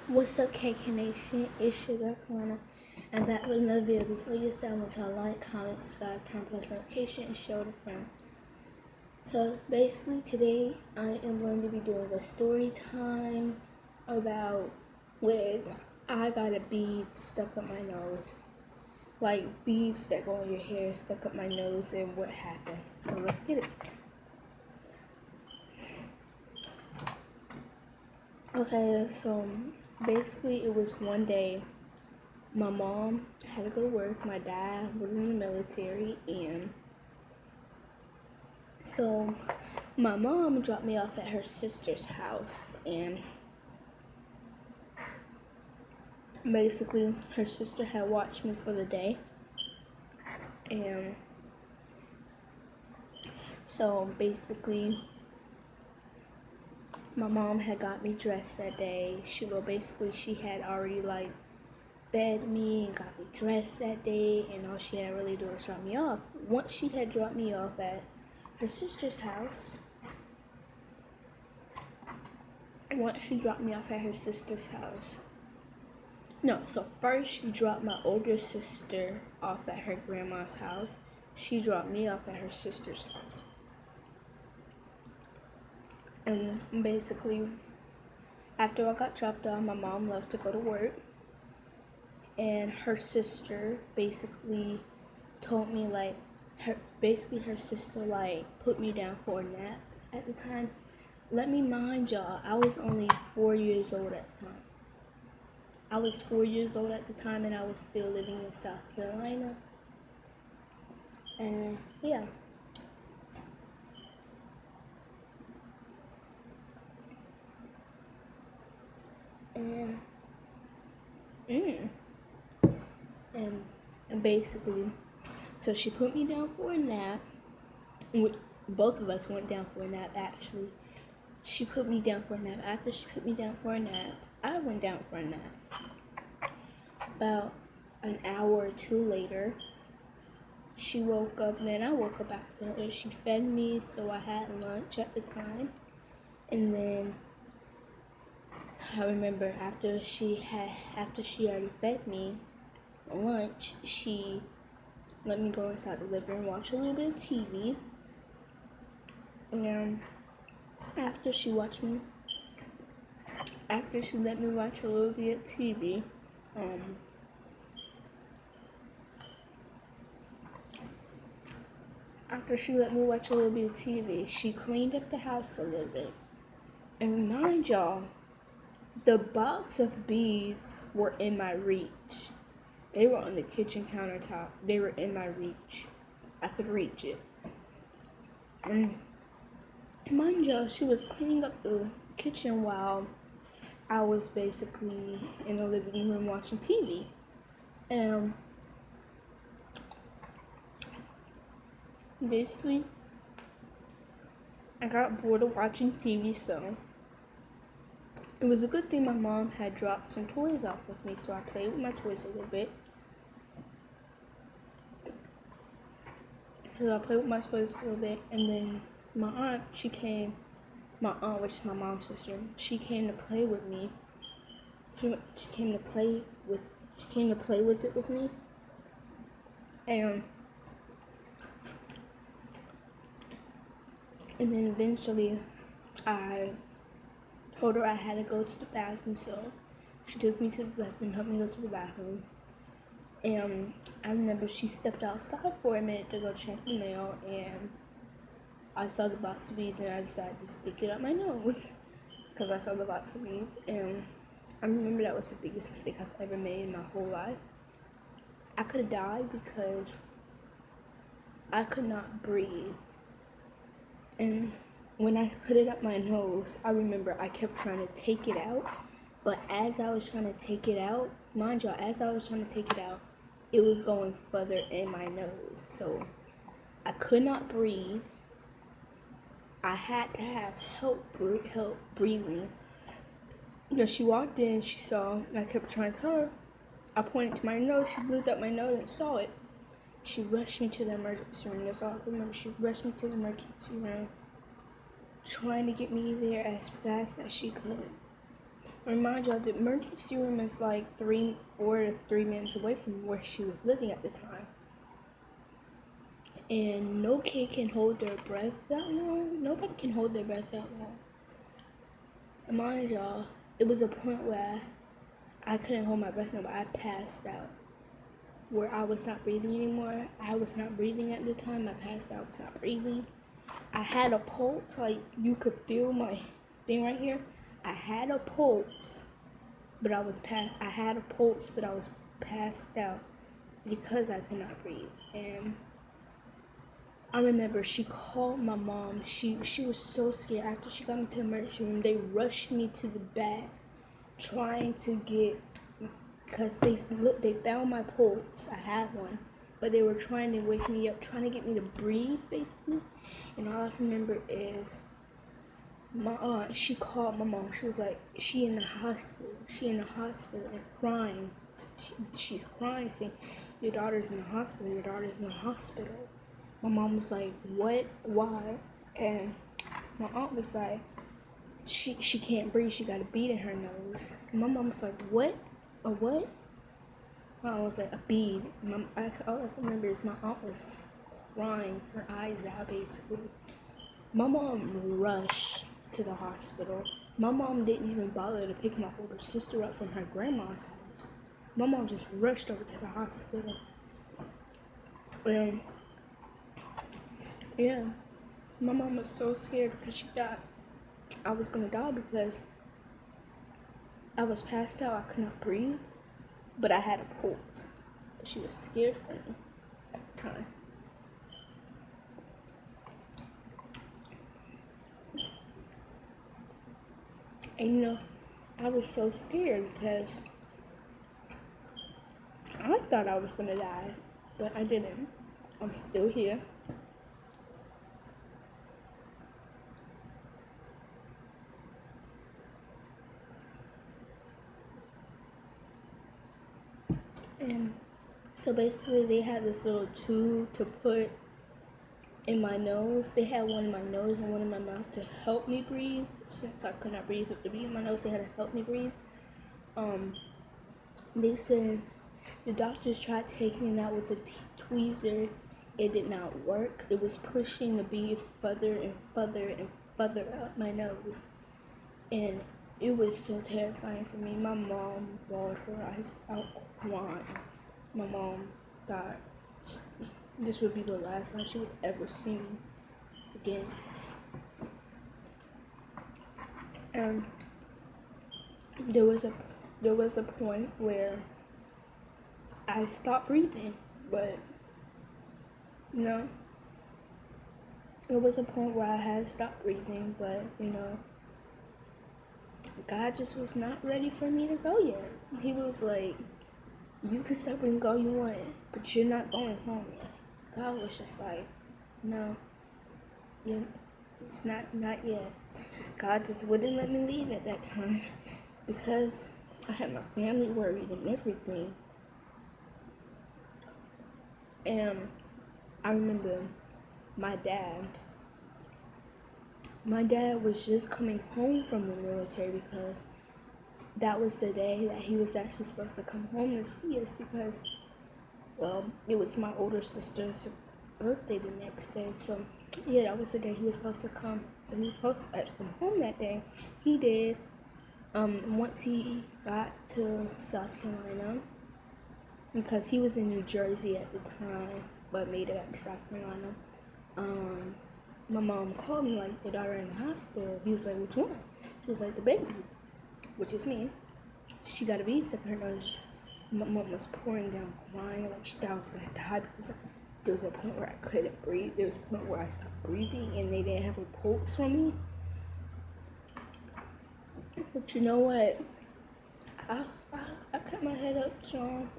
What's up, KK Nation? It's your girl Kalana. I'm back with another video. Before you start, I want y'all to like, comment, subscribe, turn post notification, and share with a friend. So basically, today I am going to be doing a story time about when I got a bead stuck up my nose, like beads that go in your hair stuck up my nose, and what happened. So let's get it. Okay, so basically, it was one day. My mom had to go to work. My dad was in the military, and so my mom dropped me off at her sister's house, and basically her sister had watched me for the day, and so basically my mom had got me dressed that day. She had already fed me and got me dressed that day, and all she had to really do was drop me off. Once she had dropped me off at her sister's house, so first she dropped my older sister off at her grandma's house. She dropped me off at her sister's house. And basically, after I got dropped off, my mom left to go to work. And her sister basically told me her sister put me down for a nap at the time. Let me mind y'all, I was only 4 years old at the time. I was 4 years old at the time, and I was still living in South Carolina. And yeah. And basically, so she put me down for a nap. Both of us went down for a nap, actually. She put me down for a nap. After she put me down for a nap, I went down for a nap. About an hour or two later, she woke up, and then I woke up after her. She fed me, so I had lunch at the time. And then I remember after she already fed me lunch, she let me go inside the living room and watch a little bit of TV. And after she let me watch a little bit of TV, she cleaned up the house a little bit. And mind y'all, the box of beads were in my reach. They were on the kitchen countertop. They were in my reach. I could reach it. And mind y'all, she was cleaning up the kitchen while I was basically in the living room watching TV. And basically, I got bored of watching TV, so it was a good thing my mom had dropped some toys off with me, so I played with my toys a little bit. And then my aunt, which is my mom's sister, she came to play with me. She came to play with it with me. And then eventually I told her I had to go to the bathroom, so she took me to the bathroom, helped me go to the bathroom. And I remember she stepped outside for a minute to go check the mail, and I saw the box of beads, and I decided to stick it up my nose because I saw the box of beads. And I remember that was the biggest mistake I've ever made in my whole life. I could have died because I could not breathe. And when I put it up my nose, I remember I kept trying to take it out. But as I was trying to take it out, mind y'all, it was going further in my nose. So I could not breathe. I had to have help breathing. She walked in, she saw, and I kept trying to tell her. I pointed to my nose, she looked up my nose and saw it. She rushed me to the emergency room. That's all I remember. She rushed me to the emergency room, trying to get me there as fast as she could. Remind y'all, the emergency room is like 4 to 3 minutes away from where she was living at the time. And no kid can hold their breath that long. Nobody can hold their breath that long. Mind y'all, it was a point where I couldn't hold my breath no more. I passed out. Where I was not breathing anymore. I was not breathing at the time. I passed out. I was not breathing. I had a pulse. Like, you could feel my thing right here. I had a pulse, but I was passed out because I could not breathe. And I remember she called my mom. She was so scared. After she got me to the emergency room, they rushed me to the back, trying to get, because they found my pulse. I had one, but they were trying to wake me up, trying to get me to breathe, basically. And all I remember is my aunt. She called my mom. She was like, "She in the hospital. She in the hospital," and crying. She's crying, saying, "Your daughter's in the hospital. Your daughter's in the hospital." My mom was like, "What? Why?" And my aunt was like, she can't breathe. She got a bead in her nose." And my mom was like, "What? A what?" My aunt was like, "A bead." All I can remember is my aunt was crying her eyes out, basically. My mom rushed to the hospital. My mom didn't even bother to pick my older sister up from her grandma's house. My mom just rushed over to the hospital. And yeah, my mom was so scared because she thought I was gonna die because I was passed out. I could not breathe, but I had a pulse. She was scared for me at the time. And I was so scared because I thought I was gonna die, but I didn't. I'm still here. And so basically they had this little tube to put in my nose. They had one in my nose and one in my mouth to help me breathe. Since I could not breathe with the bead in my nose, they had to help me breathe. They said the doctors tried taking it out with a tweezer. It did not work. It was pushing the bead further and further and further out my nose. And it was so terrifying for me. My mom bawled her eyes out crying. My mom thought this would be the last time she would ever see me again. And there was a point where I stopped breathing, but there was a point where I had stopped breathing, but God just was not ready for me to go yet. He was like, "You can stop breathing all you want, but you're not going home yet." God was just like, "No, it's not yet." God just wouldn't let me leave at that time because I had my family worried and everything. And I remember my dad was just coming home from the military because that was the day that he was actually supposed to come home to see us because, well, it was my older sister's birthday the next day. So, yeah, that was the day he was supposed to come. So he was supposed to actually come home that day. He did. Once he got to South Carolina, because he was in New Jersey at the time, but made it back to South Carolina, my mom called me like, "Your daughter in the hospital." He was like, "Which one?" She was like, "The baby," which is me. She got a bead stuck in her nose. My mom was pouring down, crying like she thought I was gonna die because there was a point where I couldn't breathe. There was a point where I stopped breathing and they didn't have a pulse for me. But you know what? I kept my head up strong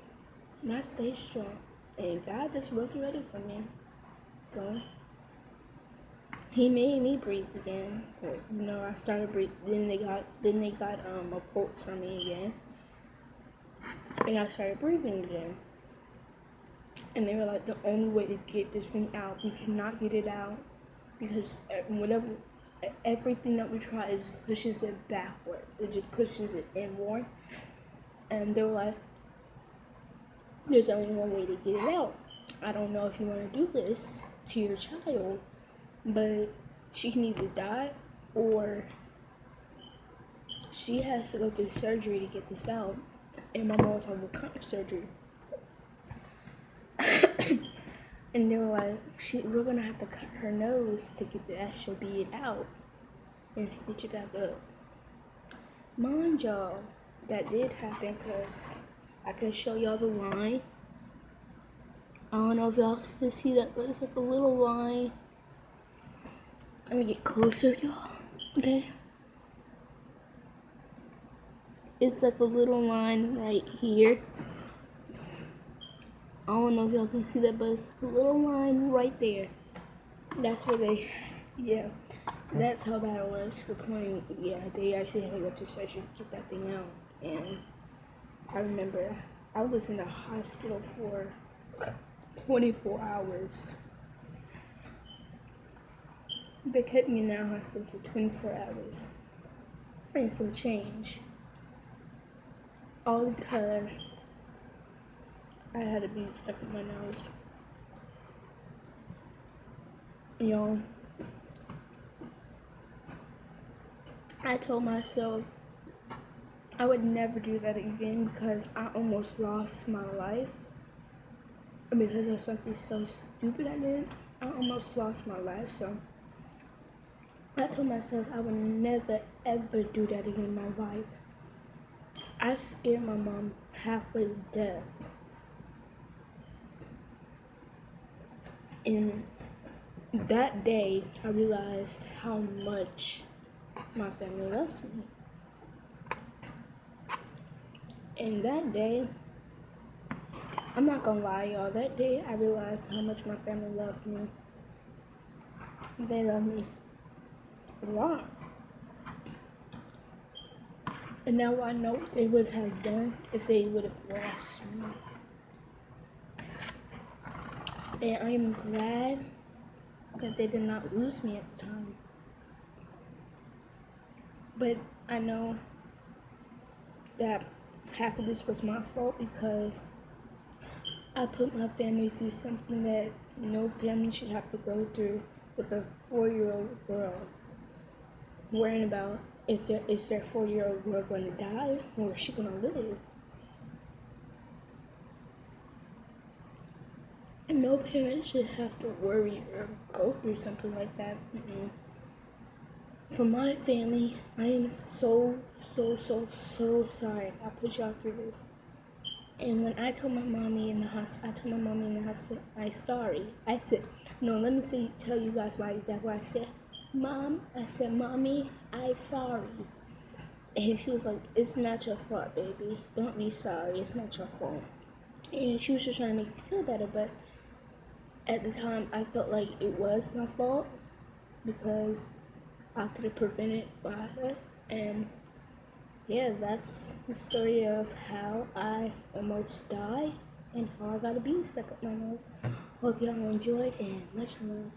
and I stayed strong. And God just wasn't ready for me. So he made me breathe again. But, I started breathing. Then they got a pulse for me again. And I started breathing again. And they were like, "The only way to get this thing out, we cannot get it out because everything that we try, it just pushes it backward. It just pushes it in more. And they were like, there's only one way to get it out. I don't know if you want to do this to your child, but she can either die or she has to go through surgery to get this out. And my mom was on recovery surgery. And they were like, we're going to have to cut her nose to get the actual bead out and stitch it back up. Mind y'all, that did happen because I can show y'all the line. I don't know if y'all can see that, but it's like a little line. Let me get closer, y'all. Okay. It's like a little line right here. I don't know if y'all can see that, but it's a little line right there. That's where they, yeah, that's how bad it was. To the point, yeah, they actually had to go to surgery to get that thing out. And I remember I was in the hospital for 24 hours. They kept me in that hospital for 24 hours. And some change. All because I had a bead stuck in my nose. Y'all, I told myself I would never do that again because I almost lost my life. Because of something so stupid I did, I almost lost my life. So I told myself I would never ever do that again in my life. I scared my mom halfway to death. And that day, I realized how much my family loves me. And that day, I'm not gonna lie, y'all, that day I realized how much my family loved me. They love me a lot. And now I know what they would have done if they would have lost me. And I am glad that they did not lose me at the time. But I know that half of this was my fault because I put my family through something that no family should have to go through with a 4-year-old girl. Worrying about is their 4-year-old girl going to die or is she going to live? And no parent should have to worry or go through something like that. For my family, I am so sorry I put y'all through this. And when I told my mommy in the hospital, I'm sorry. I said, no, let me tell you guys my exact words. I said, Mommy, I'm sorry. And she was like, it's not your fault, baby. Don't be sorry. It's not your fault. And she was just trying to make me feel better, but at the time, I felt like it was my fault because I could have prevented by her. And yeah, that's the story of how I almost died and how I got a bee stuck up my nose. Hope y'all enjoyed and much love.